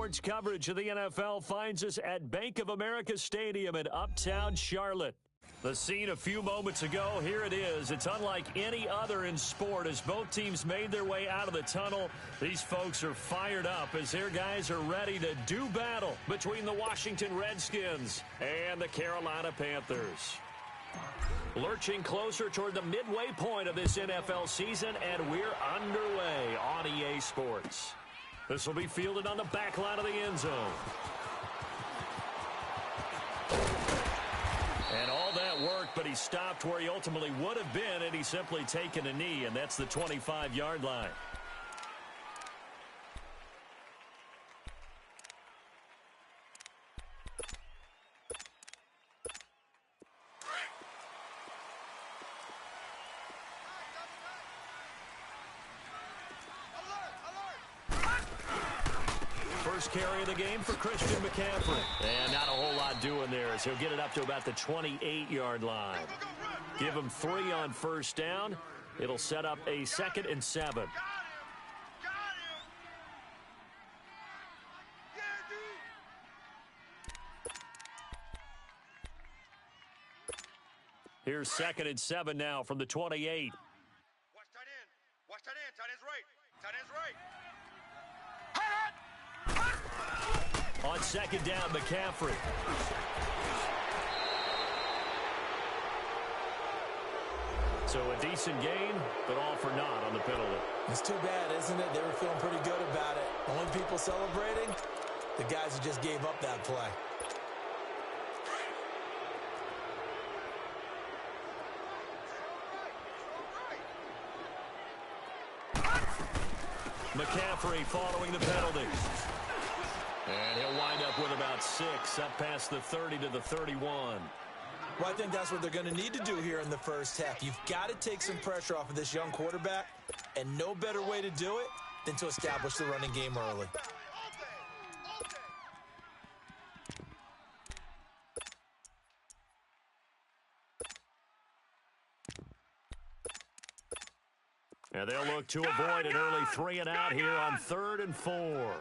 Sports coverage of the NFL finds us at Bank of America Stadium in Uptown Charlotte. The scene a few moments ago, here it is. It's unlike any other in sport as both teams made their way out of the tunnel. These folks are fired up as their guys are ready to do battle between the Washington Redskins and the Carolina Panthers. Lurching closer toward the midway point of this NFL season, and we're underway on EA Sports. This will be fielded on the back line of the end zone. And all that worked, but he stopped where he ultimately would have been, and he's simply taken a knee, and that's the 25-yard line. First carry of the game for Christian McCaffrey. And not a whole lot doing there as he'll get it up to about the 28-yard line. Give him 3 on first down. It'll set up a 2nd and 7. Here's 2nd and 7 now from the 28. Watch tight end. Watch tight end. Tight end's right. Tight end's right. On 2nd down, McCaffrey. So a decent gain, but all for naught on the penalty. It's too bad, isn't it? They were feeling pretty good about it. Only people celebrating, the guys who just gave up that play. McCaffrey following the penalty. And he'll wind up with about 6, up past the 30 to the 31. Well, I think that's what they're going to need to do here in the first half. You've got to take some pressure off of this young quarterback, and no better way to do it than to establish the running game early. And they'll look to avoid an early 3 and out here on 3rd and 4.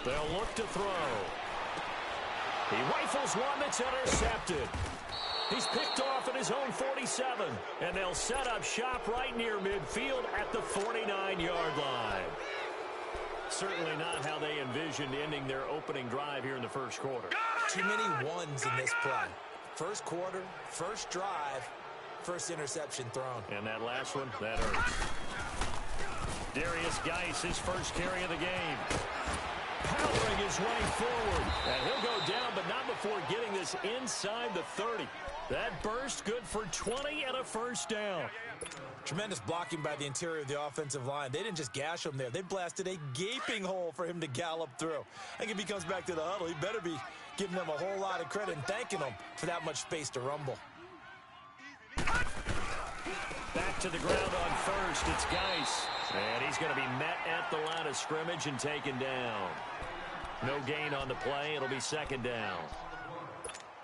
They'll look to throw. He rifles one that's intercepted. He's picked off at his own 47. And they'll set up shop right near midfield at the 49-yard line. Certainly not how they envisioned ending their opening drive here in the first quarter. Too many ones in this play. First quarter, first drive, first interception thrown. And that last one, that hurts. Darius Geis, his first carry of the game. Powering his way forward. And he'll go down, but not before getting this inside the 30. That burst good for 20 and a first down. Tremendous blocking by the interior of the offensive line. They didn't just gash him there. They blasted a gaping hole for him to gallop through. I think if he comes back to the huddle, he better be giving them a whole lot of credit and thanking them for that much space to rumble. Back to the ground on first. It's Geis. And he's going to be met at the line of scrimmage and taken down. No gain on the play. It'll be 2nd down.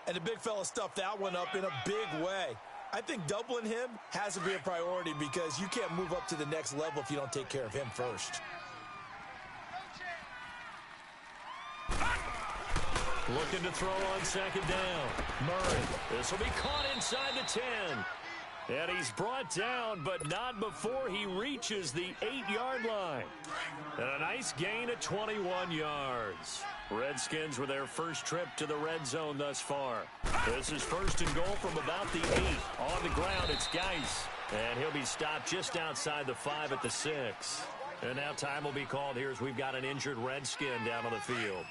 And the big fella stuffed that one up in a big way. I think doubling him has to be a priority because you can't move up to the next level if you don't take care of him first. Looking to throw on 2nd down. Murray. This will be caught inside the 10. And he's brought down, but not before he reaches the 8-yard line. And a nice gain of 21 yards. Redskins with their first trip to the red zone thus far. This is 1st and goal from about the 8. On the ground, it's Geis. And he'll be stopped just outside the 5 at the 6. And now time will be called here as we've got an injured Redskin down on the field.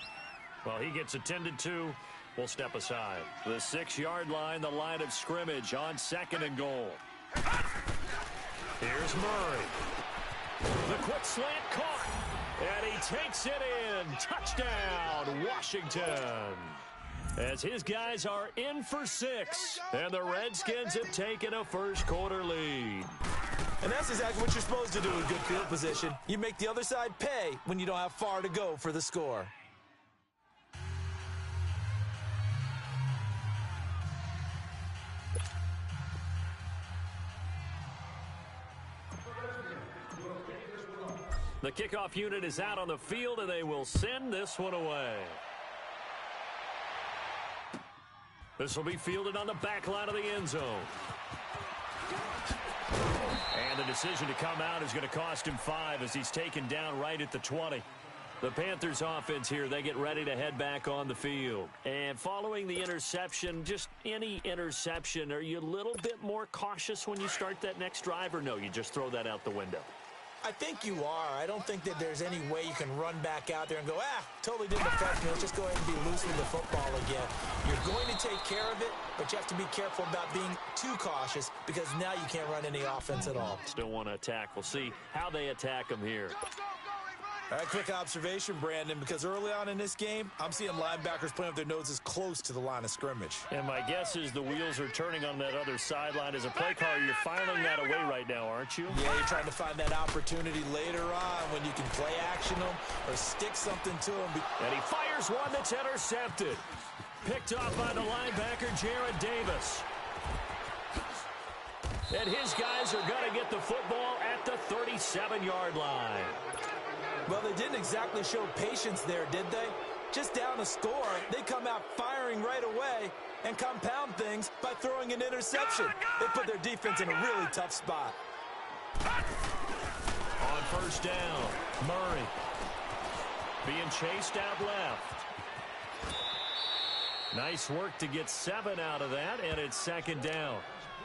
Well, he gets attended to. We'll step aside. The 6-yard line, the line of scrimmage on 2nd and goal. Here's Murray. The quick slant caught. And he takes it in. Touchdown, Washington. As his guys are in for 6. And the Redskins have taken a first quarter lead. And that's exactly what you're supposed to do with good field position. You make the other side pay when you don't have far to go for the score. The kickoff unit is out on the field, and they will send this one away. This will be fielded on the back line of the end zone. And the decision to come out is going to cost him 5 as he's taken down right at the 20. The Panthers offense here, they get ready to head back on the field. And following the interception, just any interception, are you a little bit more cautious when you start that next drive, or no, you just throw that out the window? I think you are. I don't think that there's any way you can run back out there and go, totally didn't affect me. Let's just go ahead and be loose with the football again. You're going to take care of it, but you have to be careful about being too cautious because now you can't run any offense at all. Still want to attack. We'll see how they attack them here. All right, quick observation, Brandon, because early on in this game, I'm seeing linebackers playing with their noses close to the line of scrimmage. And my guess is the wheels are turning on that other sideline. As a play caller, you're filing that away right now, aren't you? Yeah, you're trying to find that opportunity later on when you can play action them or stick something to them. And he fires one that's intercepted. Picked off by the linebacker, Jared Davis. And his guys are going to get the football at the 37-yard line. Well, they didn't exactly show patience there, did they? Just down a score, they come out firing right away and compound things by throwing an interception. They put their defense in a really tough spot. On first down, Murray being chased out left. Nice work to get 7 out of that, and it's second down.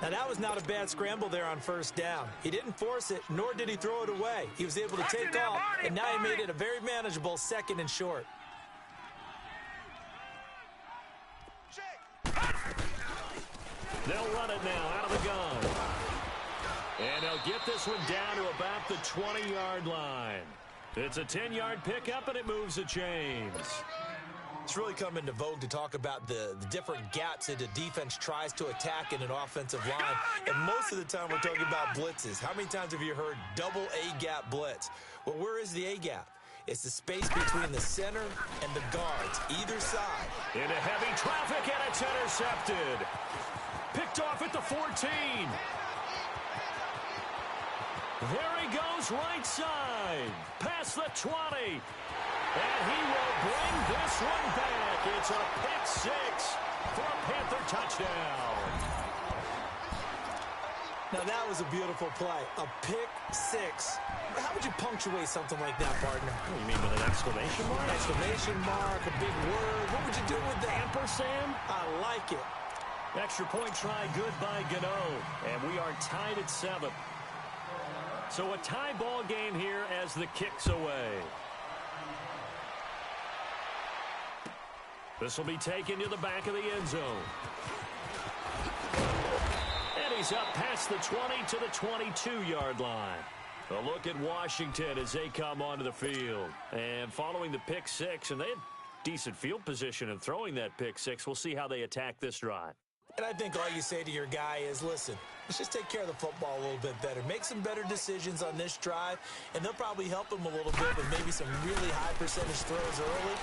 Now, that was not a bad scramble there on first down. He didn't force it, nor did he throw it away. He was able to take off, and now he made it a very manageable 2nd and short. They'll run it now out of the gun. And they'll get this one down to about the 20-yard line. It's a 10-yard pickup, and it moves the chains. It's really come into vogue to talk about the different gaps that the defense tries to attack in an offensive line. And most of the time we're talking about blitzes. How many times have you heard double A-gap blitz? Well, where is the A-gap? It's the space between the center and the guards, either side. Into heavy traffic, and it's intercepted. Picked off at the 14. There he goes, right side. Past the 20. And he will bring this one back. It's a pick 6 for a Panther touchdown. Now, that was a beautiful play. A pick 6. How would you punctuate something like that, partner? What, you mean with an exclamation mark? An exclamation mark, a big word. What would you do with that? Ampersand? I like it. Extra point try, good by Gano. And we are tied at 7. So a tie ball game here as the kick's away. This will be taken to the back of the end zone. And he's up past the 20 to the 22-yard line. A look at Washington as they come onto the field. And following the pick 6, and they had decent field position in throwing that pick 6. We'll see how they attack this drive. And I think all you say to your guy is, listen, let's just take care of the football a little bit better. Make some better decisions on this drive, and they'll probably help him a little bit with maybe some really high percentage throws early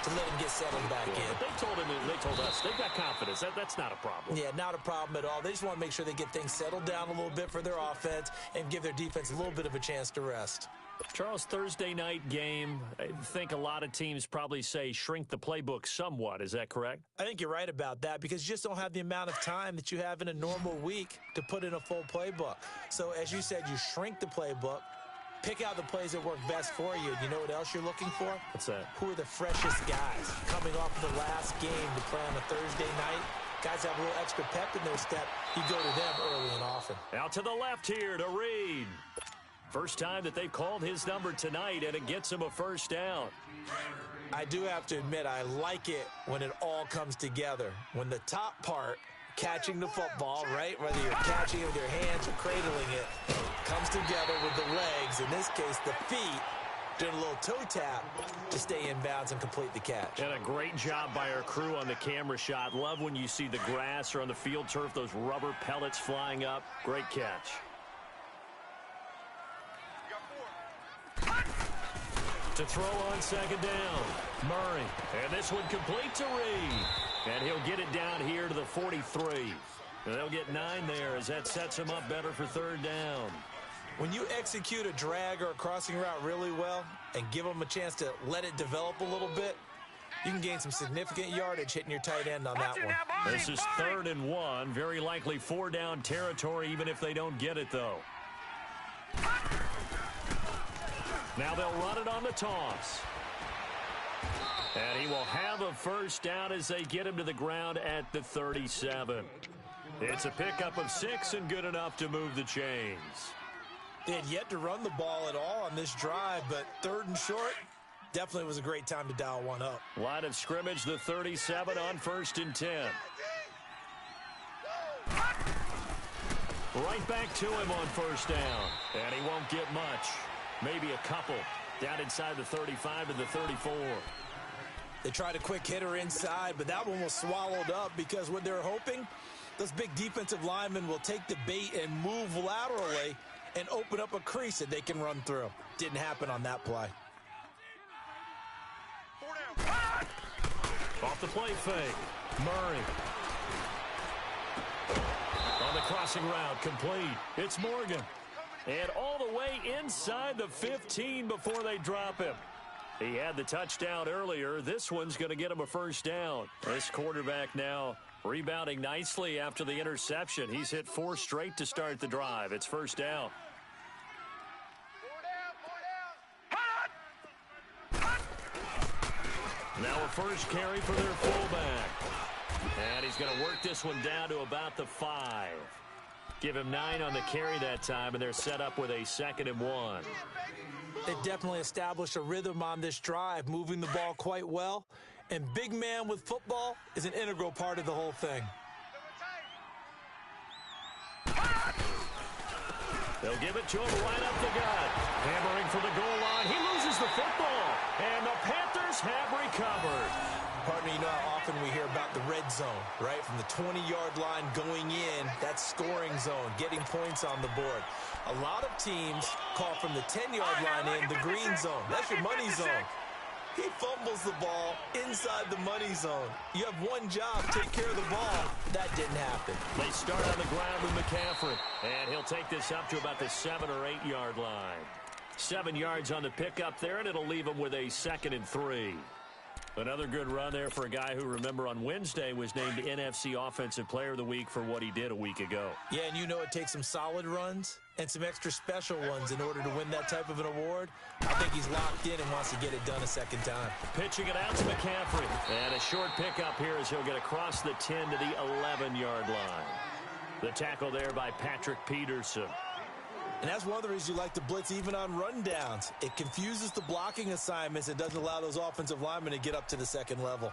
to let him get settled back in. They told us they've got confidence. That's not a problem. Yeah, not a problem at all. They just want to make sure they get things settled down a little bit for their offense and give their defense a little bit of a chance to rest. Charles, Thursday night game, I think a lot of teams probably say shrink the playbook somewhat. Is that correct? I think you're right about that because you just don't have the amount of time that you have in a normal week to put in a full playbook. So as you said, you shrink the playbook, pick out the plays that work best for you. You know what else you're looking for? What's that? Who are the freshest guys coming off the last game to play on a Thursday night? Guys have a little extra pep in their step. You go to them early and often. Out to the left here to Reed. First time that they've called his number tonight, and it gets him a first down. I do have to admit, I like it when it all comes together. When the top part, catching the football, right, whether you're catching it with your hands or cradling it, comes together with the legs, in this case the feet, doing a little toe tap to stay in bounds and complete the catch. And a great job by our crew on the camera shot. Love when you see the grass or on the field turf, those rubber pellets flying up. Great catch. To throw on second down, Murray. And this one complete to Reed. And he'll get it down here to the 43. And they'll get 9 there as that sets him up better for third down. When you execute a drag or a crossing route really well and give them a chance to let it develop a little bit, you can gain some significant yardage hitting your tight end on that one. This is 3rd and 1. Very likely 4-down territory, even if they don't get it, though. Now they'll run it on the toss. And he will have a first down as they get him to the ground at the 37. It's a pickup of 6 and good enough to move the chains. They had yet to run the ball at all on this drive, but 3rd and short, definitely was a great time to dial one up. Line of scrimmage, the 37 on 1st and 10. Right back to him on 1st down. And he won't get much. Maybe a couple. Down inside the 35 to the 34. They tried a quick hitter inside, but that one was swallowed up because what they're hoping, those big defensive linemen will take the bait and move laterally and open up a crease that they can run through. Didn't happen on that play. Off the play fake. Murray. On the crossing route, complete. It's Morgan. And all the way inside the 15 before they drop him. He had the touchdown earlier. This one's going to get him a first down. This quarterback now rebounding nicely after the interception. He's hit 4 straight to start the drive. It's first down. Now a first carry for their fullback. And he's going to work this one down to about the 5. Give him 9 on the carry that time, and they're set up with a 2nd and 1. They definitely established a rhythm on this drive, moving the ball quite well. And big man with football is an integral part of the whole thing. They'll give it to him right up the gut. Hammering for the goal line. He loses the football. And the Panthers have recovered. Partner, you know how often we hear about the red zone, right? From the 20-yard line going in, that scoring zone, getting points on the board. A lot of teams call from the 10-yard line in the green zone. That's your money zone. He fumbles the ball inside the money zone. You have one job, take care of the ball. That didn't happen. They start on the ground with McCaffrey. And he'll take this up to about the 7 or 8-yard line. 7 yards on the pickup there, and it'll leave him with a 2nd and 3. Another good run there for a guy who, remember, on Wednesday was named NFC Offensive Player of the Week for what he did a week ago. Yeah, and you know it takes some solid runs and some extra special ones in order to win that type of an award. I think he's locked in and wants to get it done a second time. Pitching it out to McCaffrey. And a short pickup here as he'll get across the 10 to the 11-yard line. The tackle there by Patrick Peterson. And that's one of the reasons you like to blitz even on rundowns. It confuses the blocking assignments and doesn't allow those offensive linemen to get up to the second level.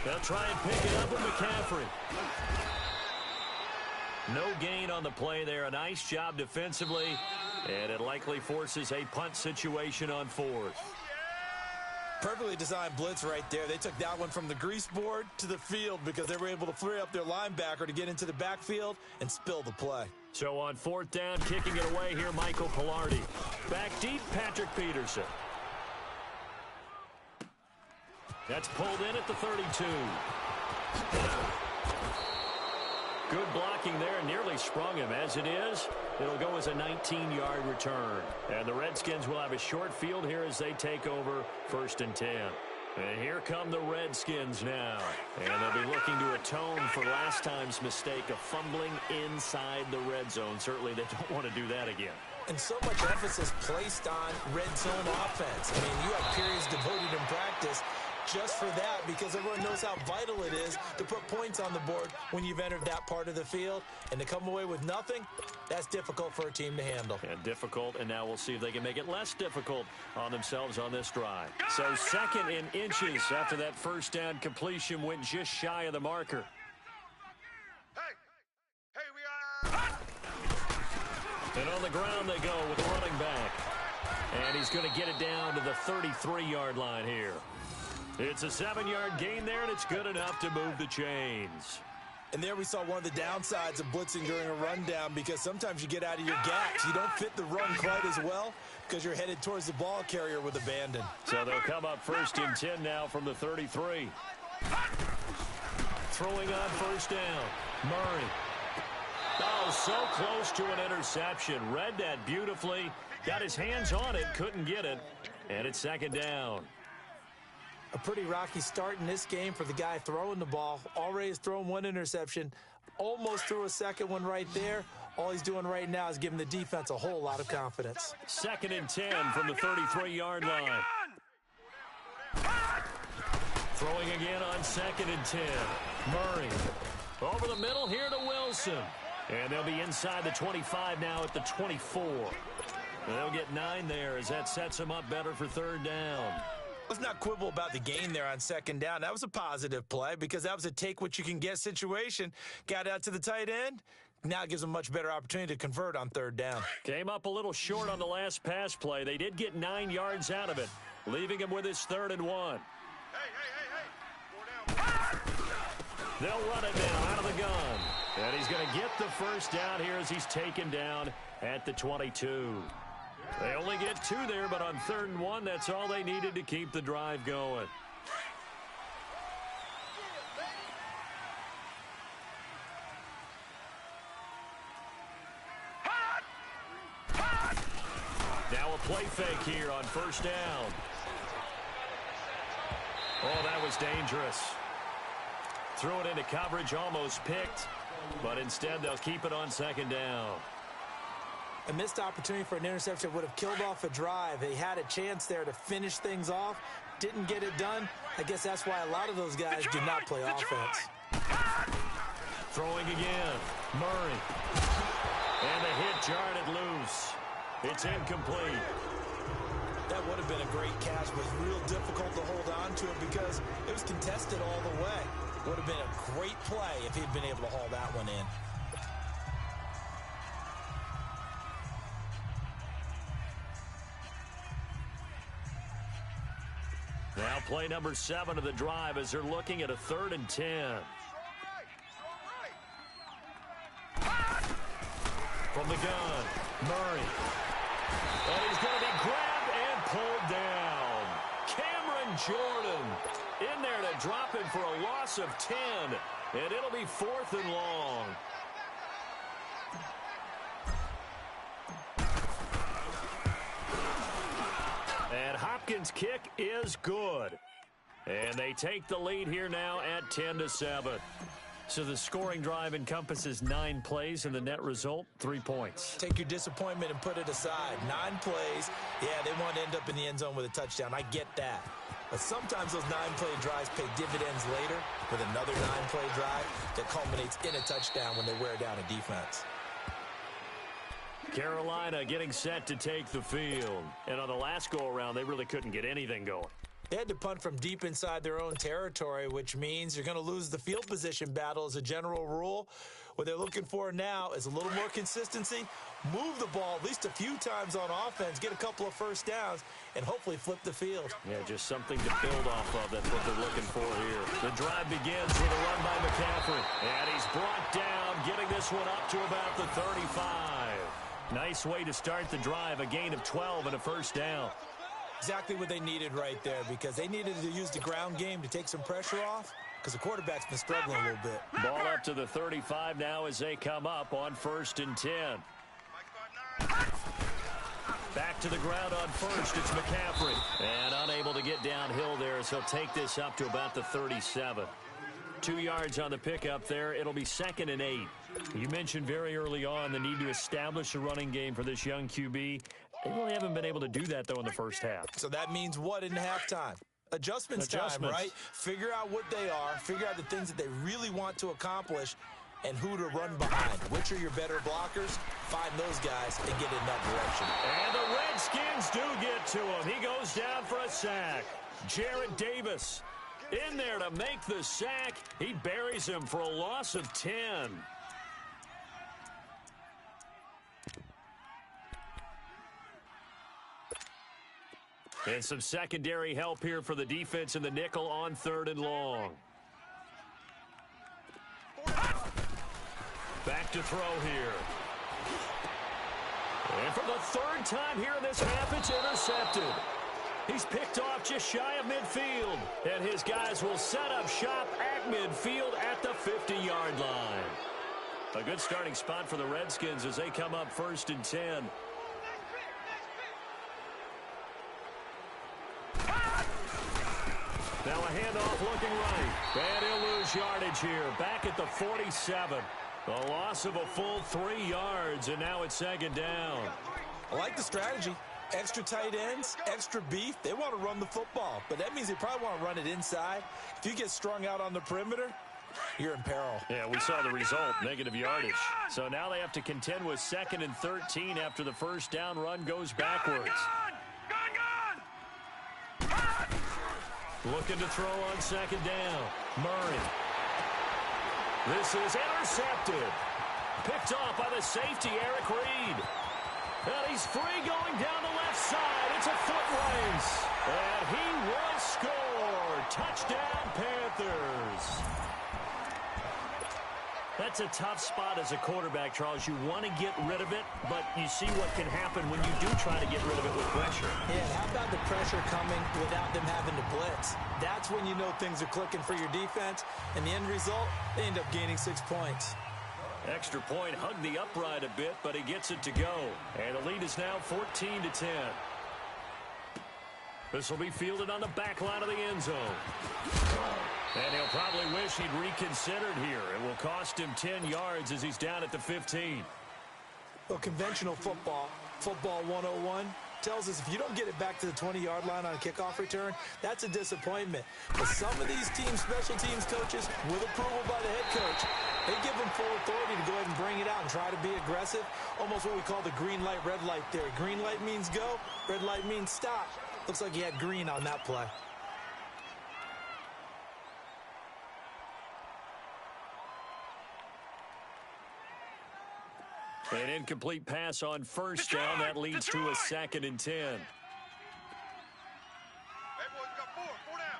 They'll try and pick it up with McCaffrey. No gain on the play there. A nice job defensively. And it likely forces a punt situation on 4th. Perfectly designed blitz right there. They took that one from the grease board to the field because they were able to free up their linebacker to get into the backfield and spill the play. So on 4th down, kicking it away here, Michael Pilardi. Back deep, Patrick Peterson. That's pulled in at the 32. Good blocking there, nearly sprung him. As it is, it'll go as a 19-yard return. And the Redskins will have a short field here as they take over 1st and 10. And here come the Redskins now. And they'll be looking to atone for last time's mistake of fumbling inside the red zone. Certainly they don't want to do that again. And so much emphasis placed on red zone offense. I mean, you have periods devoted in practice just for that because everyone knows how vital it is to put points on the board when you've entered that part of the field. And to come away with nothing, that's difficult for a team to handle. And difficult, and now we'll see if they can make it less difficult on themselves on this drive. So 2nd in inches after that first down completion went just shy of the marker. Hey, we are... And on the ground they go with the running back. And he's going to get it down to the 33-yard line here. It's a 7-yard gain there, and it's good enough to move the chains. And there we saw one of the downsides of blitzing during a rundown, because sometimes you get out of your gaps. You don't fit the run quite as well because you're headed towards the ball carrier with abandon. So they'll come up 1st and 10 now from the 33. Throwing on 1st down. Murray. Oh, so close to an interception. Read that beautifully. Got his hands on it, couldn't get it. And it's 2nd down. A pretty rocky start in this game for the guy throwing the ball. Already has thrown 1 interception. Almost threw a 2nd one right there. All he's doing right now is giving the defense a whole lot of confidence. 2nd and 10 from the 33-yard line. Throwing again on 2nd and 10. Murray. Over the middle here to Wilson. And they'll be inside the 25 now at the 24. They'll get 9 there as that sets them up better for 3rd down. Let's not quibble about the gain there on 2nd down. That was a positive play because that was a take-what-you-can-get situation. Got out to the tight end. Now it gives them a much better opportunity to convert on 3rd down. Came up a little short on the last pass play. They did get 9 yards out of it, leaving him with his 3rd and 1. They'll run it down out of the gun. And he's going to get the 1st down here as he's taken down at the 22. They only get 2 there, but on 3rd and 1, that's all they needed to keep the drive going. Now a play fake here on 1st down. Oh, that was dangerous. Threw it into coverage, almost picked, but instead they'll keep it on 2nd down. A missed opportunity for an interception would have killed off a drive. They had a chance there to finish things off. Didn't get it done. I guess that's why a lot of those guys do not play offense. Throwing again. Murray. And the hit jarred it loose. It's incomplete. That would have been a great catch, but it was real difficult to hold on to it because it was contested all the way. Would have been a great play if he'd been able to haul that one in. Now play number 7 of the drive as they're looking at a 3rd and 10. From the gun, Murray. And he's going to be grabbed and pulled down. Cameron Jordan in there to drop him for a loss of 10. And it'll be 4th and long. And Hopkins' kick is good. And they take the lead here now at 10-7. So the scoring drive encompasses 9 plays, and the net result, 3 points. Take your disappointment and put it aside. 9 plays. Yeah, they want to end up in the end zone with a touchdown. I get that. But sometimes those 9-play drives pay dividends later with another 9-play drive that culminates in a touchdown when they wear down a defense. Carolina getting set to take the field. And on the last go-around, they really couldn't get anything going. They had to punt from deep inside their own territory, which means you're going to lose the field position battle as a general rule. What they're looking for now is a little more consistency, move the ball at least a few times on offense, get a couple of 1st downs, and hopefully flip the field. Yeah, just something to build off of. That's what they're looking for here. The drive begins with a run by McCaffrey. And he's brought down, getting this one up to about the 35. Nice way to start the drive, a gain of 12 and a 1st down. Exactly what they needed right there, because they needed to use the ground game to take some pressure off because the quarterback's been struggling a little bit. Ball up to the 35 now as they come up on 1st and 10. Back to the ground on 1st, it's McCaffrey. And unable to get downhill there as he'll take this up to about the 37. 2 yards on the pickup there. It'll be 2nd and 8. You mentioned very early on the need to establish a running game for this young QB. They really haven't been able to do that, though, in the first half. So that means what in halftime? Adjustments time, right? Figure out what they are, figure out the things that they really want to accomplish, and who to run behind. Which are your better blockers? Find those guys and get in that direction. And the Redskins do get to him. He goes down for a sack. Jarrett Davis in there to make the sack. He buries him for a loss of 10. And some secondary help here for the defense in the nickel on 3rd and long. to throw here. And for the third time here in this half, it's intercepted. He's picked off just shy of midfield. And his guys will set up shop at midfield at the 50-yard line. A good starting spot for the Redskins as they come up 1st and 10. Now a handoff looking right. And he'll lose yardage here. Back at the 47. A loss of a full 3 yards, and now it's 2nd down. I like the strategy. Extra tight ends, extra beef. They want to run the football, but that means they probably want to run it inside. If you get strung out on the perimeter, you're in peril. Yeah, we saw the result, negative yardage. So now they have to contend with 2nd and 13 after the first down run goes backwards. Looking to throw on 2nd down. Murray. This is intercepted. Picked off by the safety, Eric Reed. And he's free going down the left side. It's a foot race. And he will score. Touchdown, Panthers. That's a tough spot as a quarterback, Charles. You want to get rid of it, but you see what can happen when you do try to get rid of it with pressure. Yeah, how about the pressure coming without them having to blitz? That's when you know things are clicking for your defense. And the end result, they end up gaining 6 points. Extra point, hugged the upright a bit, but he gets it to go. And the lead is now 14-10. This will be fielded on the back line of the end zone. And he'll probably wish he'd reconsidered here. It will cost him 10 yards as he's down at the 15. Well, conventional football 101, tells us if you don't get it back to the 20-yard line on a kickoff return, that's a disappointment. But some of these teams, special teams coaches, with approval by the head coach, they give them full authority to go ahead and bring it out and try to be aggressive. Almost what we call the green light, red light theory. Green light means go, red light means stop. Looks like he had green on that play. An incomplete pass on first down. That leads to a 2nd and 10. Hey, boys, we got four down.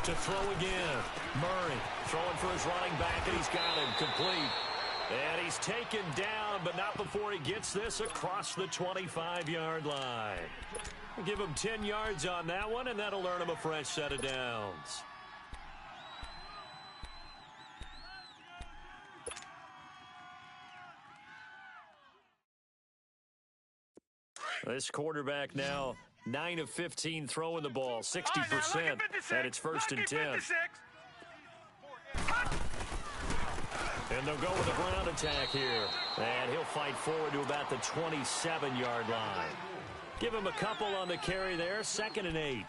To throw again. Murray throwing for his running back, and he's got him complete. And he's taken down, but not before he gets this across the 25-yard line. Give him 10 yards on that one, and that'll earn him a fresh set of downs. This quarterback now 9 of 15 throwing the ball, 60%, and it's 1st and 10. And they'll go with a ground attack here. And he'll fight forward to about the 27-yard line. Give him a couple on the carry there, 2nd and 8.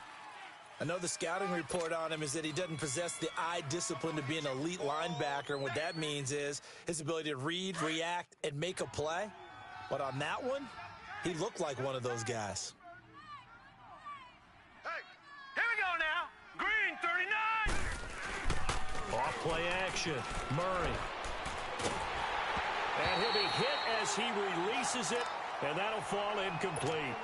I know the scouting report on him is that he doesn't possess the eye discipline to be an elite linebacker. And what that means is his ability to read, react, and make a play. But on that one, he looked like one of those guys. Hey, here we go now. Green 39. Off play action. Murray. And he'll be hit as he releases it, and that'll fall incomplete.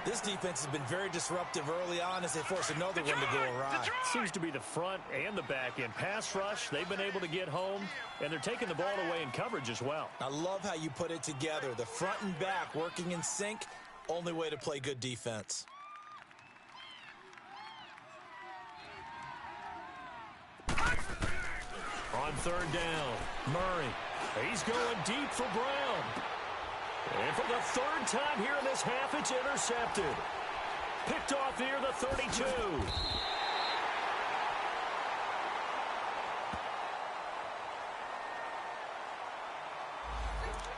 This defense has been very disruptive early on as they force another one to go awry. Seems to be the front and the back end. Pass rush, they've been able to get home, and they're taking the ball away in coverage as well. I love how you put it together. The front and back working in sync, only way to play good defense. On 3rd down, Murray. He's going deep for Brown. And for the 3rd time here in this half, it's intercepted. Picked off near the 32.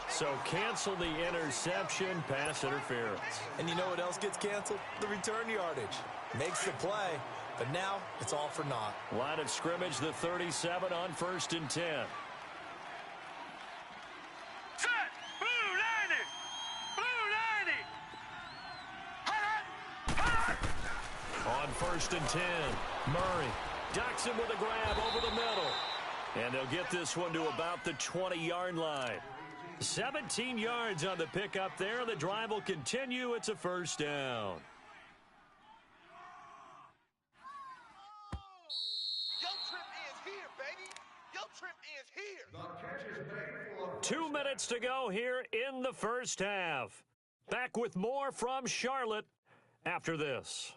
So cancel the interception, pass interference. And you know what else gets canceled? The return yardage. Makes the play, but now it's all for naught. Line of scrimmage, the 37 on 1st and 10. Set. Blue 90. Blue 90. On 1st and 10, Murray ducks him with a grab over the middle. And they'll get this one to about the 20-yard line. 17 yards on the pickup there. The drive will continue. It's a 1st down. Yo trip is here, baby. Yo trip is here. 2 minutes to go here in the first half. Back with more from Charlotte after this.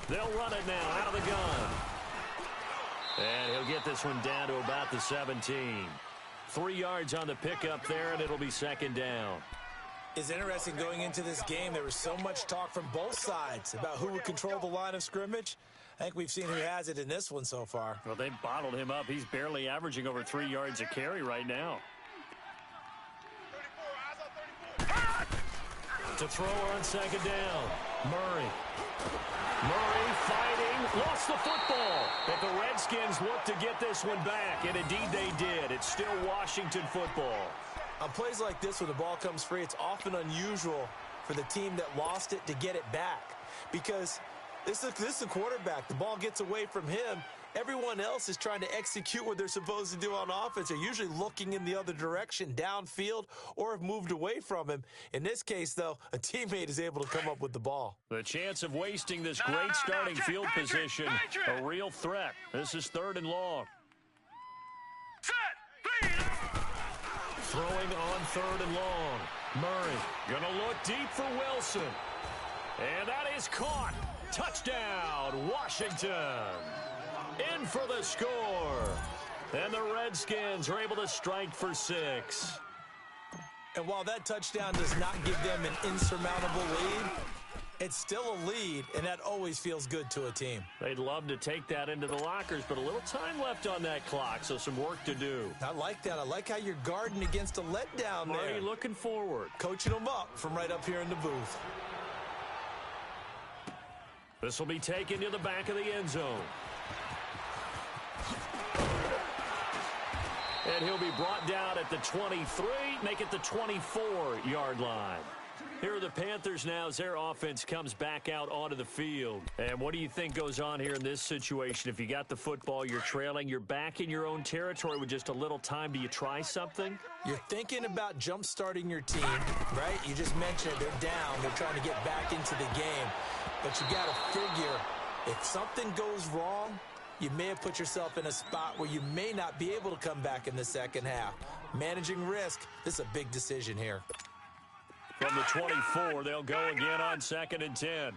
They'll run it now out of the gun. And he'll get this one down to about the 17. 3 yards on the pickup there, and it'll be second down. It's interesting going into this game. There was so much talk from both sides about who would control the line of scrimmage. I think we've seen who has it in this one so far. Well, they bottled him up. He's barely averaging over 3 yards a carry right now. To throw on second down. Murray fighting, lost the football. But the Redskins look to get this one back, and indeed they did. It's still Washington football. On plays like this, when the ball comes free, it's often unusual for the team that lost it to get it back. Because this is the quarterback. The ball gets away from him. Everyone else is trying to execute what they're supposed to do on offense. They're usually looking in the other direction, downfield, or have moved away from him. In this case, though, a teammate is able to come up with the ball. The chance of wasting this great starting field position, a real threat. This is 3rd and long. Throwing on 3rd and long. Murray gonna look deep for Wilson. And that is caught. Touchdown, Washington. In for the score. And the Redskins are able to strike for 6. And while that touchdown does not give them an insurmountable lead, it's still a lead, and that always feels good to a team. They'd love to take that into the lockers, but a little time left on that clock, so some work to do. I like that. I like how you're guarding against a letdown there. Already looking forward. Coaching them up from right up here in the booth. This will be taken to the back of the end zone. And he'll be brought down at the 23, make it the 24-yard line. Here are the Panthers now as their offense comes back out onto the field. And what do you think goes on here in this situation? If you got the football, you're trailing, you're back in your own territory with just a little time. Do you try something? You're thinking about jump-starting your team, right? You just mentioned they're down. They're trying to get back into the game. But you got to figure if something goes wrong, you may have put yourself in a spot where you may not be able to come back in the second half. Managing risk, this is a big decision here. From the 24, they'll go again on 2nd and 10.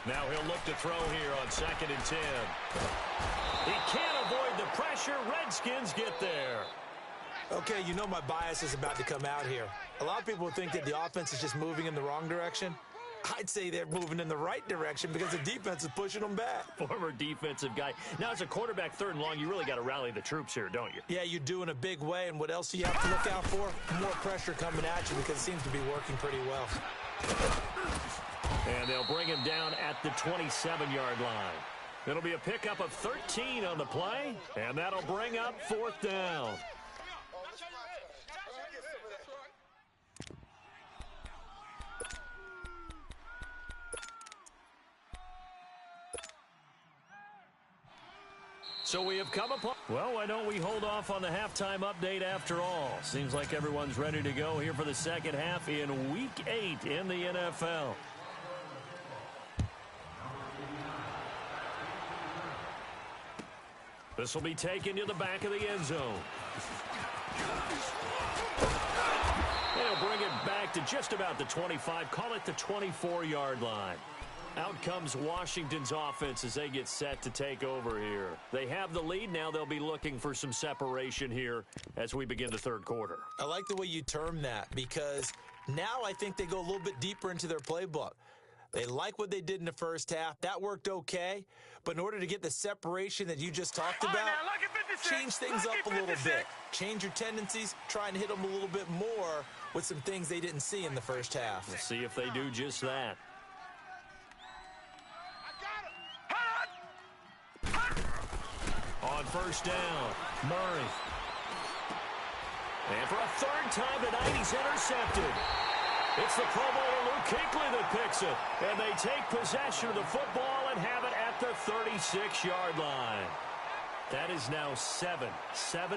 Now he'll look to throw here on 2nd and 10. He can't avoid the pressure. Redskins get there. Okay, you know my bias is about to come out here. A lot of people think that the offense is just moving in the wrong direction. I'd say they're moving in the right direction because the defense is pushing them back. Former defensive guy. Now, as a quarterback 3rd and long, you really got to rally the troops here, don't you? Yeah, you do in a big way. And what else do you have to look out for? More pressure coming at you because it seems to be working pretty well. And they'll bring him down at the 27-yard line. It'll be a pickup of 13 on the play, and that'll bring up 4th down. So we have come upon... Well, why don't we hold off on the halftime update after all? Seems like everyone's ready to go here for the second half in Week 8 in the NFL. This will be taken to the back of the end zone. They'll bring it back to just about the 25. Call it the 24-yard line. Out comes Washington's offense as they get set to take over here. They have the lead. Now they'll be looking for some separation here as we begin the 3rd quarter. I like the way you term that because now I think they go a little bit deeper into their playbook. They like what they did in the first half. That worked okay. But in order to get the separation that you just talked about, change things up a little bit. Change your tendencies. Try and hit them a little bit more with some things they didn't see in the first half. We'll see if they do just that. on first down. Murray. And for a third time tonight, he's intercepted. It's the Pro Bowler Luke Kuechly that picks it. And they take possession of the football and have it at the 36-yard line. That is now seven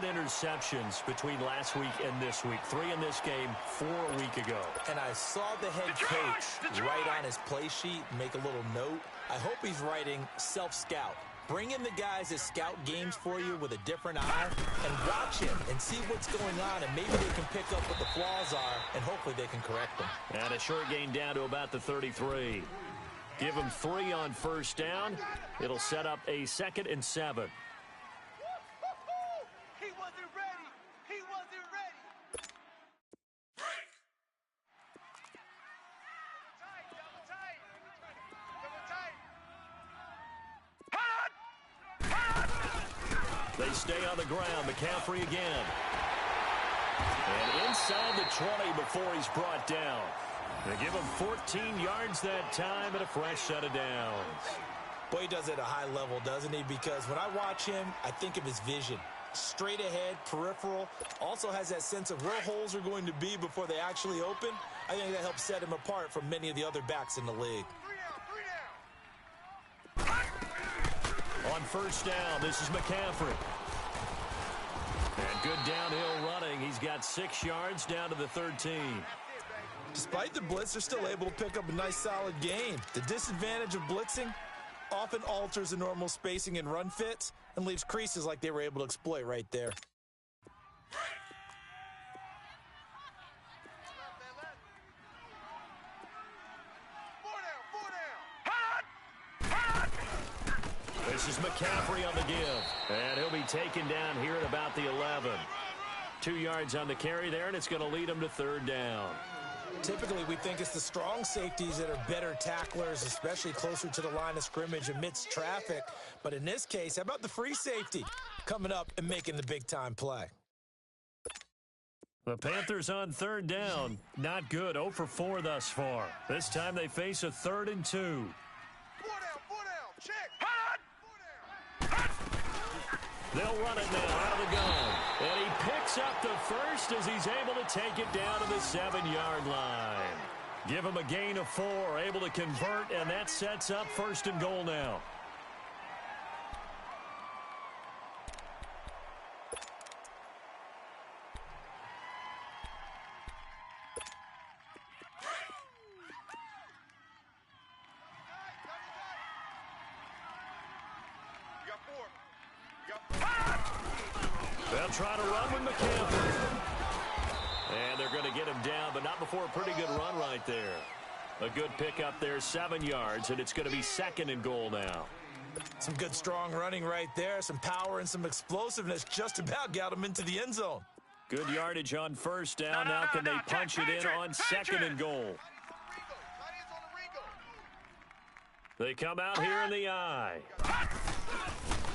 interceptions between last week and this week. 3 in this game, 4 a week ago. And I saw the head coach write on his play sheet, make a little note. I hope he's writing self-scout. Bring in the guys that scout games for you with a different eye and watch him and see what's going on, and maybe they can pick up what the flaws are, and hopefully they can correct them. And a short gain down to about the 33. Give him 3 on first down. It'll set up a 2nd and 7. He wasn't ready. He wasn't ready. Break. Double tight. They stay on the ground. McCaffrey again. And inside the 20 before he's brought down. They give him 14 yards that time and a fresh set of downs. Boy, he does it at a high level, doesn't he? Because when I watch him, I think of his vision. Straight ahead, peripheral, also has that sense of where holes are going to be before they actually open. I think that helps set him apart from many of the other backs in the league. On first down, this is McCaffrey. And good downhill running. He's got 6 yards down to the 13. Despite the blitz, they're still able to pick up a nice, solid gain. The disadvantage of blitzing often alters the normal spacing and run fits and leaves creases like they were able to exploit right there. This is McCaffrey on the give. And he'll be taken down here at about the 11. 2 yards on the carry there, and it's going to lead him to 3rd down. Typically, we think it's the strong safeties that are better tacklers, especially closer to the line of scrimmage amidst traffic. But in this case, how about the free safety coming up and making the big-time play? The Panthers on 3rd down. Not good. 0 for 4 thus far. This time they face a 3rd and 2. 4 down, check. They'll run it now out of the gun. And he picks up the first as he's able to take it down to the 7-yard line. Give him a gain of 4, able to convert, and that sets up 1st and goal now. They'll try to run with McCaffrey. And they're going to get him down, but not before a pretty good run right there. A good pickup there, 7 yards, and it's going to be 2nd and goal now. Some good, strong running right there. Some power and some explosiveness just about got him into the end zone. Good yardage on first down. Now can they punch it in on 2nd and goal? They come out here in the eye.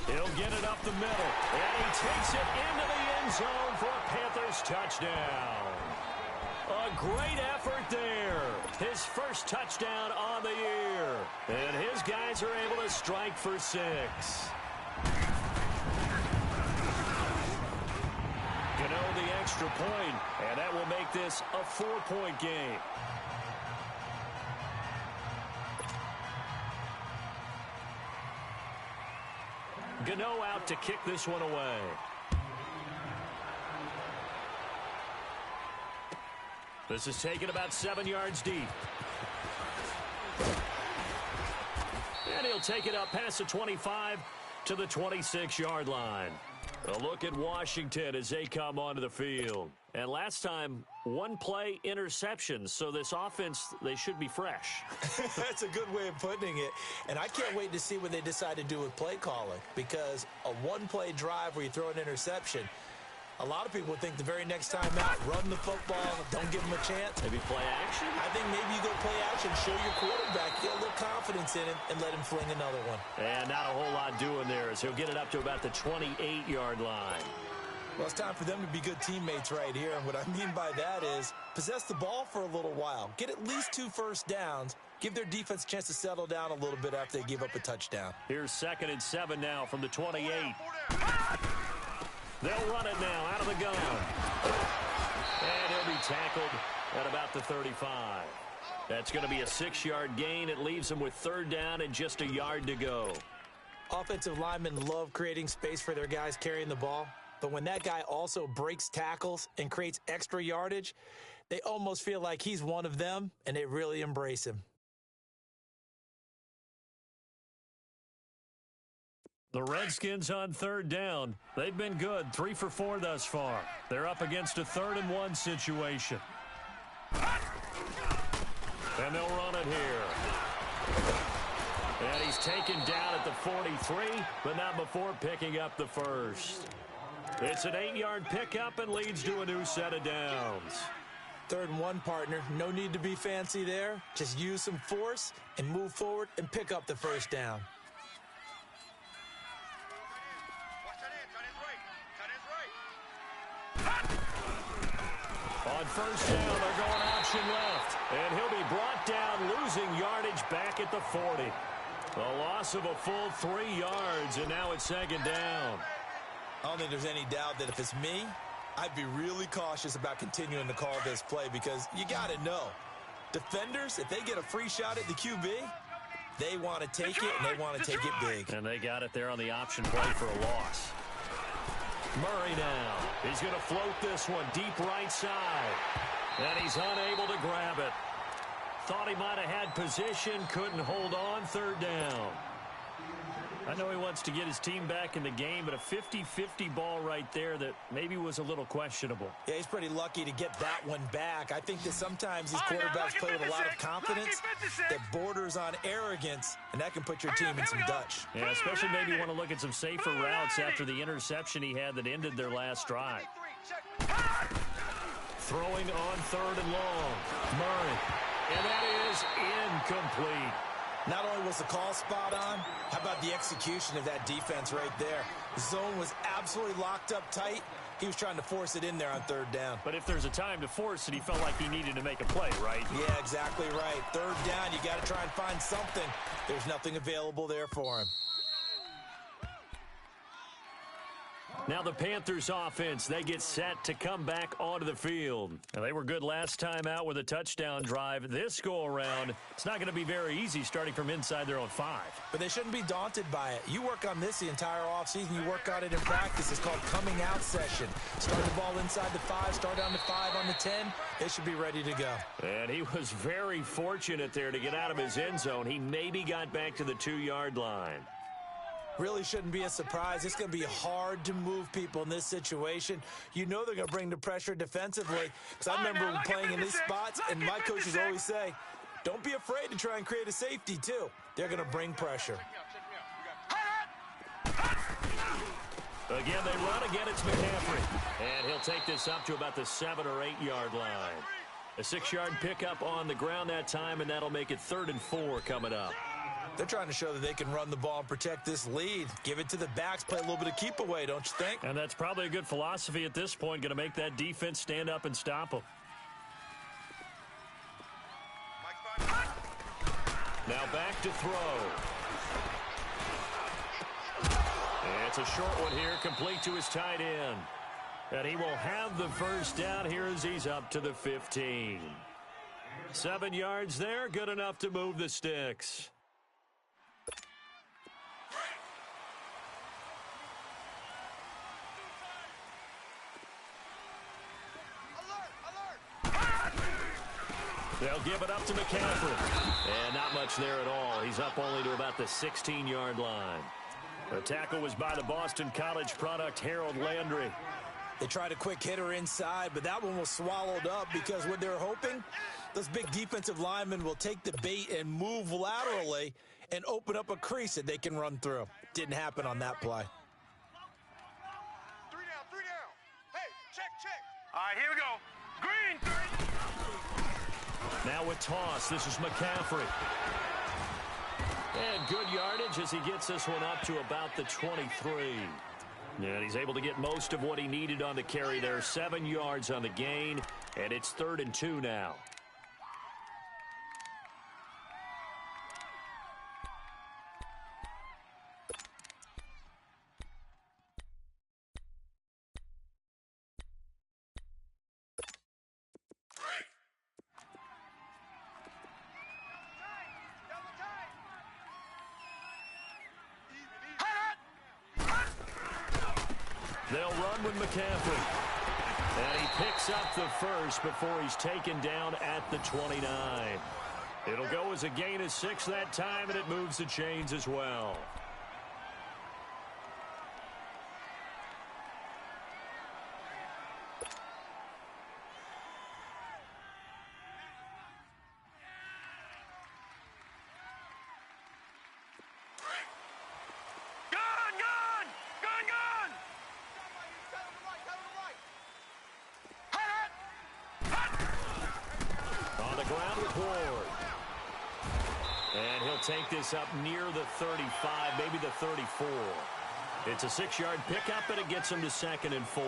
He'll get it up the middle, and he takes it into the end zone for a Panthers touchdown. A great effort there. His first touchdown on the year. And his guys are able to strike for 6. Gano the extra point, and that will make this a 4-point game. Gano out to kick this one away. This is taken about 7 yards deep. And he'll take it up past the 25 to the 26-yard line. A look at Washington as they come onto the field. And last time, 1 play interceptions, so this offense, they should be fresh. That's a good way of putting it. And I can't wait to see what they decide to do with play calling, because a 1-play drive where you throw an interception, a lot of people think the very next time out, run the football, don't give them a chance. Maybe play action? I think maybe you go play action, show your quarterback, get a little confidence in him, and let him fling another one. And not a whole lot doing there as he'll get it up to about the 28-yard line. Well, it's time for them to be good teammates right here. And what I mean by that is possess the ball for a little while. Get at least 2 first downs. Give their defense a chance to settle down a little bit after they give up a touchdown. Here's 2nd and 7 now from the 28. They'll run it now out of the gun. And he'll be tackled at about the 35. That's going to be a 6-yard gain. It leaves them with 3rd down and just a yard to go. Offensive linemen love creating space for their guys carrying the ball. But when that guy also breaks tackles and creates extra yardage, they almost feel like he's one of them, and they really embrace him. The Redskins on 3rd down. They've been good, 3 for 4 thus far. They're up against a 3rd and 1 situation. And they'll run it here. And he's taken down at the 43, but not before picking up the first. It's an 8-yard pickup and leads to a new set of downs. 3rd and 1, partner. No need to be fancy there. Just use some force and move forward and pick up the first down. On 1st down, they're going option left. And he'll be brought down, losing yardage back at the 40. A loss of a full 3 yards, and now it's 2nd down. I don't think there's any doubt that if it's me, I'd be really cautious about continuing to call this play because you got to know, defenders, if they get a free shot at the QB, they want to take it, and they want to take it big. And they got it there on the option play for a loss. Murray now. He's going to float this one deep right side. And he's unable to grab it. Thought he might have had position, couldn't hold on, 3rd down. I know he wants to get his team back in the game, but a 50-50 ball right there that maybe was a little questionable. Yeah, he's pretty lucky to get that one back. I think that sometimes these quarterbacks play with a lot of confidence that borders on arrogance, and that can put your team in some Dutch. Yeah, especially maybe want to look at some safer routes after the interception he had that ended their last drive. Throwing on 3rd and long. Murray. And that is incomplete. Not only was the call spot on, how about the execution of that defense right there? The zone was absolutely locked up tight. He was trying to force it in there on 3rd down. But if there's a time to force it, he felt like he needed to make a play, right? Yeah, exactly right. 3rd down, you got to try and find something. There's nothing available there for him. Now the Panthers offense, they get set to come back onto the field. Now, they were good last time out with a touchdown drive. This go-around, it's not going to be very easy starting from inside their own 5. But they shouldn't be daunted by it. You work on this the entire offseason. You work on it in practice. It's called coming out session. Start the ball inside the 5, start down the 5 on the 10. They should be ready to go. And he was very fortunate there to get out of his end zone. He maybe got back to the 2-yard line. Really shouldn't be a surprise. It's going to be hard to move people in this situation. You know they're going to bring the pressure defensively. Because I remember playing in these spots, and my coaches always say, don't be afraid to try and create a safety, too. They're going to bring pressure. Again, they run. Again, it's McCaffrey. And he'll take this up to about the 7 or 8 yard line. A 6-yard pickup on the ground that time, and that'll make it 3rd and 4 coming up. They're trying to show that they can run the ball and protect this lead. Give it to the backs, play a little bit of keep away, don't you think? And that's probably a good philosophy at this point, going to make that defense stand up and stop them. Now back to throw. And it's a short one here, complete to his tight end. And he will have the first down here as he's up to the 15. 7 yards there, good enough to move the sticks. They'll give it up to McCaffrey. And not much there at all. He's up only to about the 16-yard line. The tackle was by the Boston College product, Harold Landry. They tried a quick hitter inside, but that one was swallowed up because what they're hoping, those big defensive linemen will take the bait and move laterally and open up a crease that they can run through. Didn't happen on that play. 3 down, 3 down. Hey, check. All right, here we go. Green, 3. Now with toss, this is McCaffrey. And good yardage as he gets this one up to about the 23. And he's able to get most of what he needed on the carry there. 7 yards on the gain, and it's 3rd and 2 now. They'll run with McCaffrey. And he picks up the first before he's taken down at the 29. It'll go as a gain of 6 that time, and it moves the chains as well. Take this up near the 35, maybe the 34. It's a 6-yard pickup, and it gets him to 2nd and 4.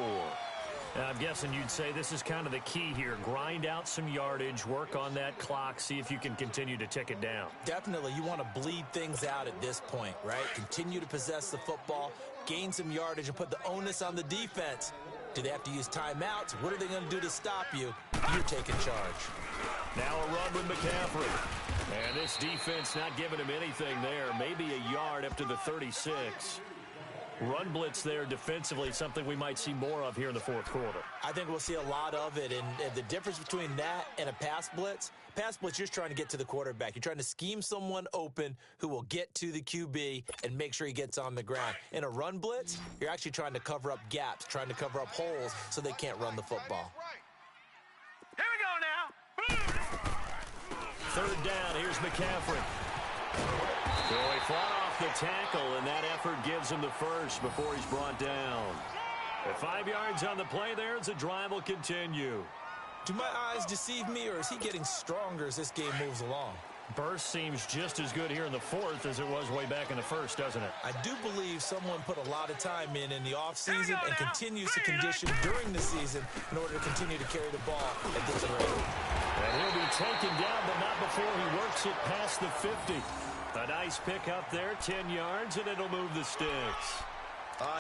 I'm guessing you'd say this is kind of the key here. Grind out some yardage, work on that clock, see if you can continue to tick it down. Definitely. You want to bleed things out at this point, right? Continue to possess the football, gain some yardage, and put the onus on the defense. Do they have to use timeouts? What are they going to do to stop you? You're taking charge. Now a run with McCaffrey. And this defense not giving him anything there. Maybe a yard up to the 36. Run blitz there defensively, something we might see more of here in the 4th quarter. I think we'll see a lot of it. And the difference between that and a pass blitz, you're just trying to get to the quarterback. You're trying to scheme someone open who will get to the QB and make sure he gets on the ground. In a run blitz, you're actually trying to cover up gaps, trying to cover up holes so they can't run the football. Here we go now. 3rd down, here's McCaffrey. So he fought off the tackle, and that effort gives him the first before he's brought down. At 5 yards on the play there, as the drive will continue. Do my eyes deceive me, or is he getting stronger as this game moves along? Burst seems just as good here in the 4th as it was way back in the 1st, doesn't it? I do believe someone put a lot of time in the offseason and continues to condition during the season in order to continue to carry the ball at this rate. And he'll be taken down, but not before he works it past the 50. A nice pick up there, 10 yards, and it'll move the sticks.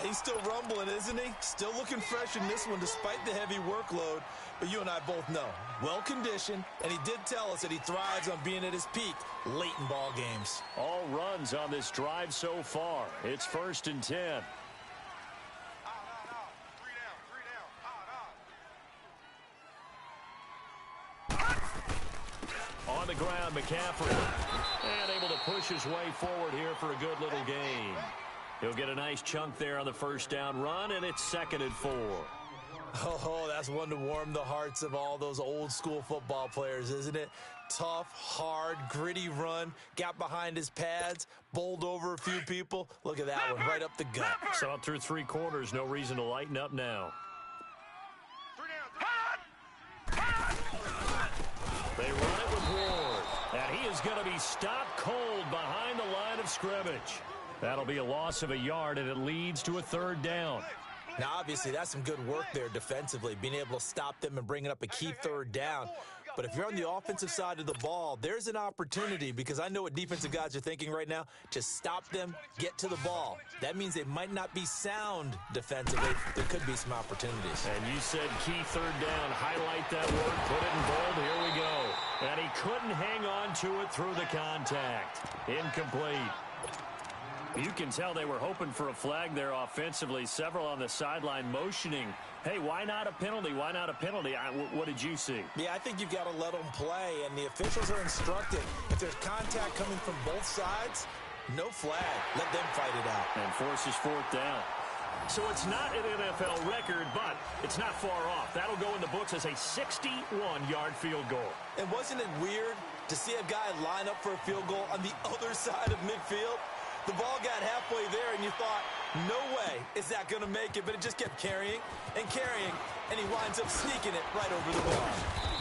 He's still rumbling, isn't he? Still looking fresh in this one despite the heavy workload. But you and I both know, well-conditioned, and he did tell us that he thrives on being at his peak late in ball games. All runs on this drive so far. It's 1st and 10. On the ground, McCaffrey. And able to push his way forward here for a good little gain. He'll get a nice chunk there on the 1st down run, and it's 2nd and 4. Oh, that's one to warm the hearts of all those old-school football players, isn't it? Tough, hard, gritty run, got behind his pads, bowled over a few people. Look at that one, right up the gut. Saw it through 3 quarters, no reason to lighten up now. They run it with Ward, and he is going to be stopped cold behind the line of scrimmage. That'll be a loss of a yard, and it leads to a 3rd down. Now, obviously, that's some good work there defensively, being able to stop them and bringing up a key 3rd down. But if you're on the offensive side of the ball, there's an opportunity, because I know what defensive guys are thinking right now. Just stop them, get to the ball. That means they might not be sound defensively. There could be some opportunities. And you said key 3rd down. Highlight that word, put it in bold. Here we go. And he couldn't hang on to it through the contact. Incomplete. You can tell they were hoping for a flag there offensively. Several on the sideline motioning, hey, why not a penalty? Why not a penalty? What did you see? Yeah, I think you've got to let them play, and the officials are instructed. If there's contact coming from both sides, no flag. Let them fight it out. And forces 4th down. So it's not an NFL record, but it's not far off. That'll go in the books as a 61-yard field goal. And wasn't it weird to see a guy line up for a field goal on the other side of midfield? The ball got halfway there, and you thought, no way is that going to make it, but it just kept carrying, and he winds up sneaking it right over the bar.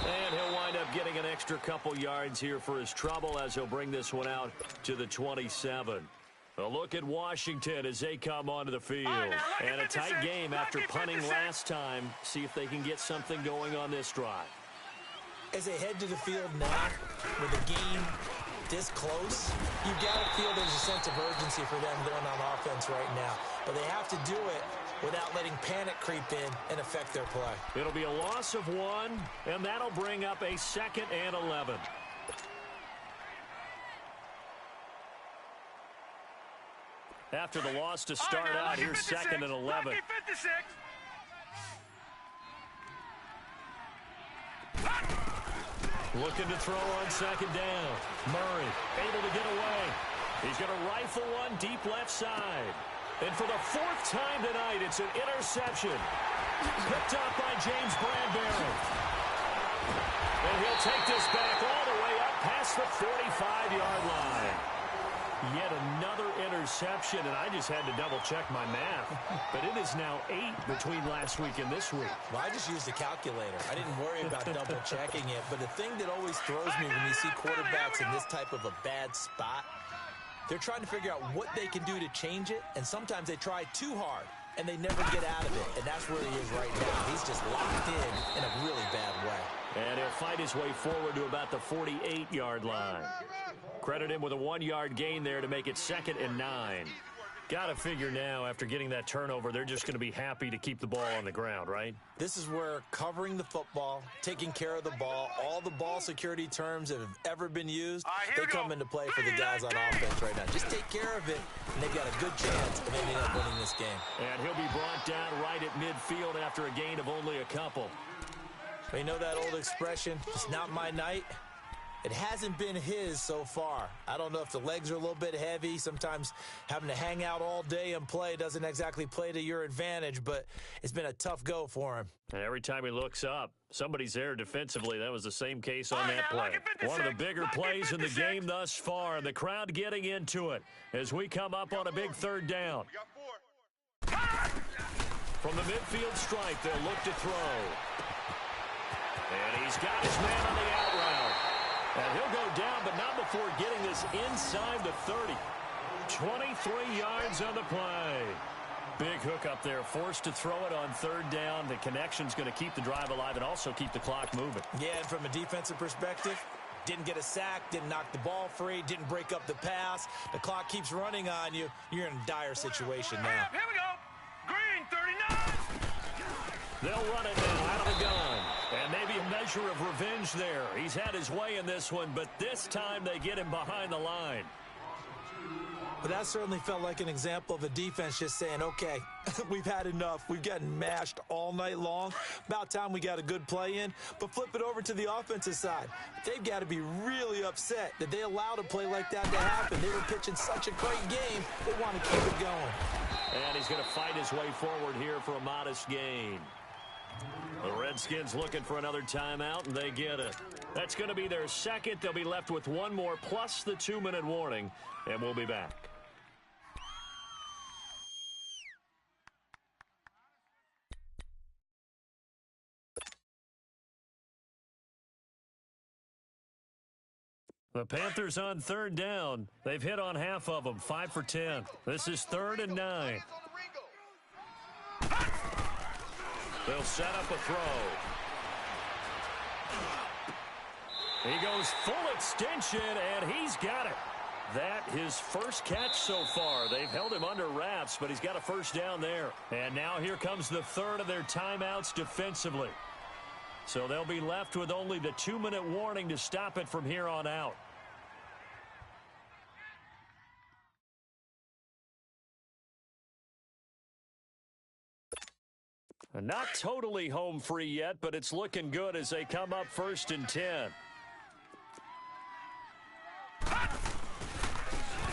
And he'll wind up getting an extra couple yards here for his trouble as he'll bring this one out to the 27. A look at Washington as they come onto the field. And a tight game after punting last time. See if they can get something going on this drive. As they head to the field now, with the game this close, you've got to feel there's a sense of urgency for them going on offense right now. But they have to do it without letting panic creep in and affect their play. It'll be a loss of 1, and that'll bring up a 2nd and 11. After the loss to start out, here's 2nd and 11. Looking to throw on 2nd down. Murray able to get away. He's going to rifle one deep left side. And for the 4th time tonight, it's an interception. Picked up by James Bradbury. And he'll take this back all the way up past the 45-yard line. Yet another interception, and I just had to double-check my math. But it is now 8 between last week and this week. Well, I just used a calculator. I didn't worry about double-checking it. But the thing that always throws me when you see quarterbacks in this type of a bad spot, they're trying to figure out what they can do to change it, and sometimes they try too hard, and they never get out of it. And that's where he is right now. He's just locked in a really bad way. And he'll fight his way forward to about the 48-yard line. Credit him with a 1-yard gain there to make it 2nd and 9. Got to figure now, after getting that turnover, they're just going to be happy to keep the ball on the ground, right? This is where covering the football, taking care of the ball, all the ball security terms that have ever been used, they come into play for the guys on offense right now. Just take care of it, and they've got a good chance of ending up winning this game. And he'll be brought down right at midfield after a gain of only a couple. You know that old expression, it's not my night? It hasn't been his so far. I don't know if the legs are a little bit heavy. Sometimes having to hang out all day and play doesn't exactly play to your advantage, but it's been a tough go for him. And every time he looks up, somebody's there defensively. That was the same case on that play. One of the bigger plays in the game thus far, and the crowd getting into it as we come up on a big 3rd down. From the midfield stripe, they'll look to throw. And he's got his man on the out route. And he'll go down, but not before getting this inside the 30. 23 yards on the play. Big hook up there, forced to throw it on 3rd down. The connection's going to keep the drive alive and also keep the clock moving. Yeah, and from a defensive perspective, didn't get a sack, didn't knock the ball free, didn't break up the pass. The clock keeps running on you. You're in a dire situation now. Here we go. Green, 39. They'll run it now out of the gun. And maybe a measure of revenge there. He's had his way in this one, but this time they get him behind the line. But that certainly felt like an example of a defense just saying, okay, we've had enough. We've gotten mashed all night long. About time we got a good play in. But flip it over to the offensive side. They've got to be really upset that they allowed a play like that to happen. They were pitching such a great game. They want to keep it going. And he's going to fight his way forward here for a modest gain. The Redskins looking for another timeout, and they get it. That's going to be their 2nd. They'll be left with 1 more plus the 2-minute warning, and we'll be back. The Panthers on 3rd down. They've hit on half of them, 5 for 10. This is 3rd and 9. They'll set up a throw. He goes full extension, and he's got it. That his first catch so far. They've held him under wraps, but he's got a 1st down there. And now here comes the 3rd of their timeouts defensively. So they'll be left with only the 2-minute warning to stop it from here on out. Not totally home free yet, but it's looking good as they come up 1st and 10.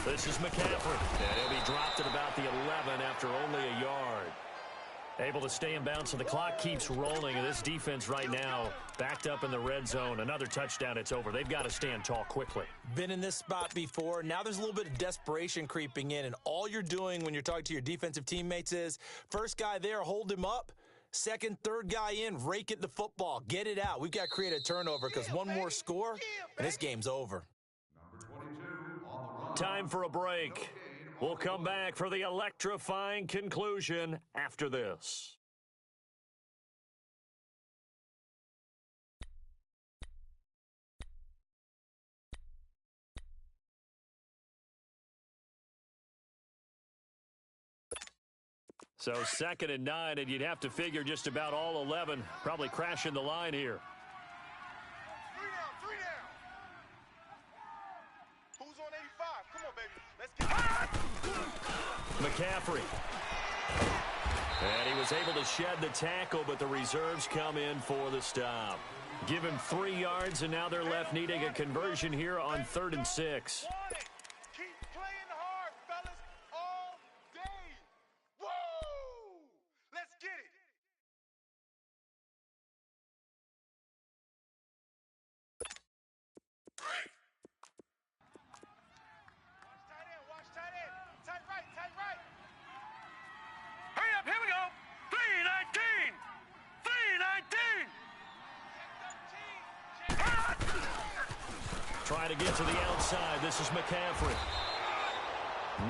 This is McCaffrey, and he'll be dropped at about the 11 after only a yard. Able to stay in bounds, so the clock keeps rolling. And this defense right now backed up in the red zone. Another touchdown, it's over. They've got to stand tall quickly. Been in this spot before. Now there's a little bit of desperation creeping in, and all you're doing when you're talking to your defensive teammates is, first guy there, hold him up. Second, third guy in, rake at the football. Get it out. We've got to create a turnover because one more score, and this game's over. Time for a break. We'll come back for the electrifying conclusion after this. So 2nd and 9, and you'd have to figure just about all 11 probably crashing the line here. 3 down. Who's on 85? Come on, baby. Let's get McCaffrey. And he was able to shed the tackle, but the reserves come in for the stop. Give him 3 yards, and now they're left needing a conversion here on 3rd and 6. Keep playing hard, fellas, all day. Woo! Let's get it. Watch tight end. Tight right. Hurry up, here we go. 319. 319. Trying to get to the outside. This is McCaffrey.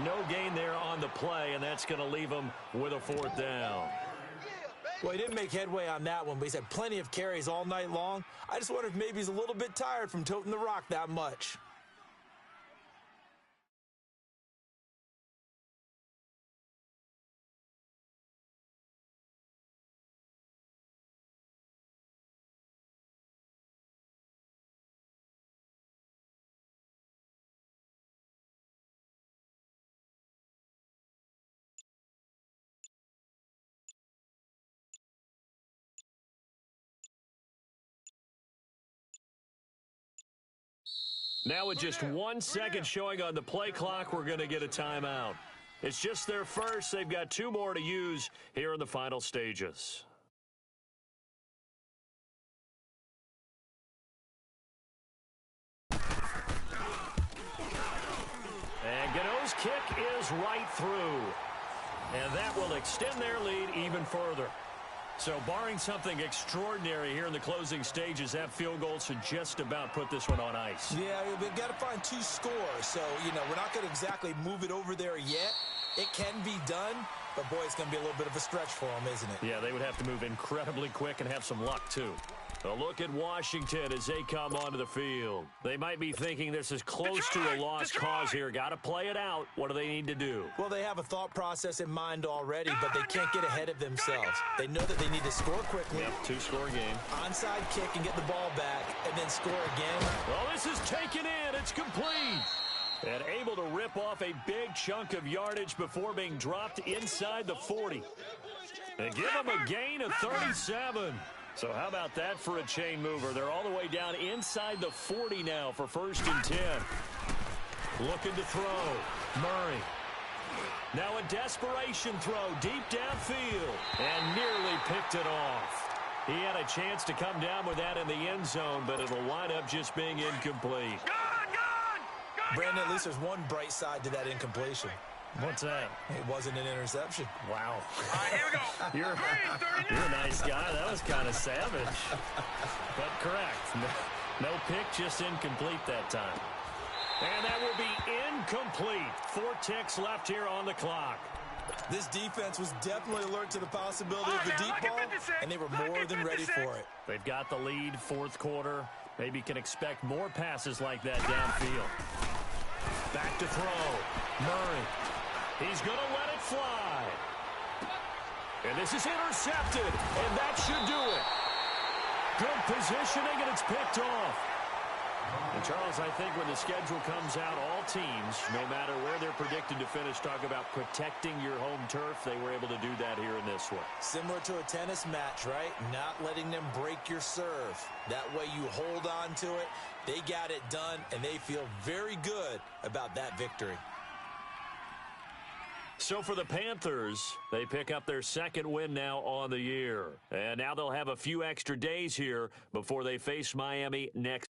No gain there on the play, and that's going to leave him with a 4th down. Well, he didn't make headway on that one, but he's had plenty of carries all night long. I just wonder if maybe he's a little bit tired from toting the rock that much. Now with just 1 second showing on the play clock, we're going to get a timeout. It's just their first. They've got 2 more to use here in the final stages. And Gano's kick is right through. And that will extend their lead even further. So barring something extraordinary here in the closing stages, that field goal should just about put this one on ice. Yeah, we've got to find 2 scores. So, we're not going to exactly move it over there yet. It can be done, but, boy, it's going to be a little bit of a stretch for them, isn't it? Yeah, they would have to move incredibly quick and have some luck, too. A look at Washington as they come onto the field. They might be thinking this is close to a lost cause here. Got to play it out. What do they need to do? Well, they have a thought process in mind already, but they can't get ahead of themselves. They know that they need to score quickly. Yep, 2-score game. Onside kick and get the ball back, and then score again. Well, this is taken in. It's complete. And able to rip off a big chunk of yardage before being dropped inside the 40. And give them a gain of 37. So how about that for a chain mover? They're all the way down inside the 40 now for 1st and 10. Looking to throw. Murray. Now a desperation throw deep downfield. And nearly picked it off. He had a chance to come down with that in the end zone, but it'll wind up just being incomplete. Brandon, at least there's one bright side to that incompletion. What's that? It wasn't an interception. Wow. All right, here we go. You're a nice guy. That was kind of savage. But correct. No pick, just incomplete that time. And that will be incomplete. 4 ticks left here on the clock. This defense was definitely alert to the possibility of the deep ball, and they were more than ready for it. They've got the lead, 4th quarter. Maybe can expect more passes like that downfield. Back to throw. Murray. He's going to let it fly. And this is intercepted, and that should do it. Good positioning, and it's picked off. And, Charles, I think when the schedule comes out, all teams, no matter where they're predicted to finish, talk about protecting your home turf. They were able to do that here in this one. Similar to a tennis match, right? Not letting them break your serve. That way you hold on to it. They got it done, and they feel very good about that victory. So for the Panthers, they pick up their 2nd win now on the year. And now they'll have a few extra days here before they face Miami next